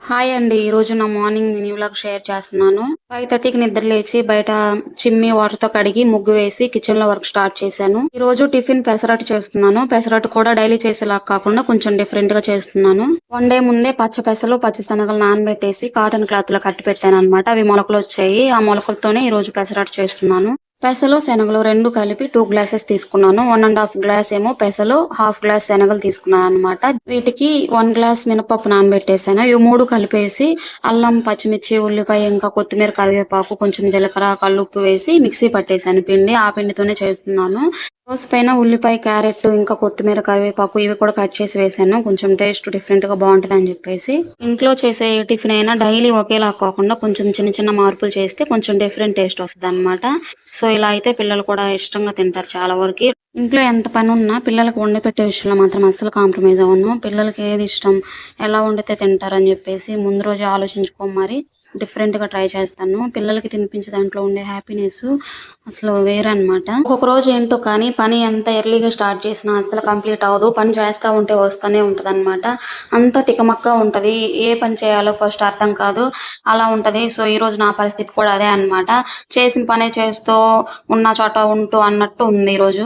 Hi అండి. ఈరోజు నా మార్నింగ్ మినీ వ్లాగ్ షేర్ చేస్తున్నాను. 5:30కి నిద్ర లేచి బయట చిమ్నీ వాటర్‌తో కడిగి ముగ్గు వేసి కిచెన్‌లో వర్క్ స్టార్ట్ చేశాను. ఈరోజు టిఫిన్ పెసరట్టు చేస్తున్నాను. పెసరట్టు కూడా డైలీ చేసేలాగా కాకుండా కొంచెం డిఫరెంట్‌గా చేస్తున్నాను. వన్ డే ముందే పచ్చ పెసలు, పచ్చి శనగలు నానబెట్టేసి కాటన్ క్లాత్‌లో కట్టి పెట్టానన్నమాట. అవి మొలకలొచ్చాయి. ఆ మొలకలతోనే ఈరోజు పెసరట్టు చేస్తున్నాను. పెసలు, శనగలు 2 కలిపి 2 గ్లాసెస్ తీసుకున్నాను. 1 ½ గ్లాస్ ఏమో పెసలు, హాఫ్ గ్లాస్ శనగలు తీసుకున్నానన్నమాట. వీటికి 1 గ్లాస్ మినపప్పు నానబెట్టేసాను. ఇవి 3 కలిపేసి అల్లం, పచ్చిమిర్చి, ఉల్లిపాయ, ఇంకా కొత్తిమీర, కరివేపాకు, కొంచెం జీలకర్ర, కల్లుప్పు వేసి మిక్సీ పట్టేసాను పిండి. ఆ పిండితోనే చేస్తున్నాను. దోస పైన ఉల్లిపాయ, క్యారెట్, ఇంకా కొత్తిమీర, కరివేపాకు ఇవి కూడా కట్ చేసి వేసాను. కొంచెం టేస్ట్ డిఫరెంట్‌గా బావుంటదని చెప్పేసి. ఇంట్లో చేసే ఏ టిఫిన్ అయినా డైలీ ఒకేలా కాకుండా కొంచెం చిన్న చిన్న మార్పులు చేస్తే కొంచెం డిఫరెంట్ టేస్ట్ వస్తదనమాట. సో, ఇలా అయితే పిల్లలు కూడా ఇష్టంగా తింటారు చాలా వరకి. ఇంట్లో ఎంత పనున్నా పిల్లలకి వండిపెట్టే విషయంలో మాత్రం అస్సలు కాంప్రమైజ్ అవ్వను. పిల్లలకి ఏది ఇష్టం, ఎలా వండితే తింటారని చెప్పేసి ముందు రోజే ఆలోచించుకొని మరి డిఫరెంట్‌గా ట్రై చేస్తాను. పిల్లలకి తినిపించే దాంట్లో ఉండే హ్యాపీనెస్ అసలు వేరనమాట. ఒక్కొక్క రోజు ఏంటో కానీ పని ఎంత ఎర్లీగా స్టార్ట్ చేసినా అసలు కంప్లీట్ అవ్వదు. పని చేస్తా ఉంటే వస్తానే ఉంటదనమాట. అంతా తికమకగా ఉంటది. ఏ పని చేయాలో ఫస్ట్ అర్థం కాదు. అలా ఉంటది. సో, ఈరోజు నా పరిస్థితి కూడా అదే అనమాట. చేసిన పనే చేస్తూ ఉన్న చోట ఉంటూ అన్నట్టు ఉంది ఈరోజు.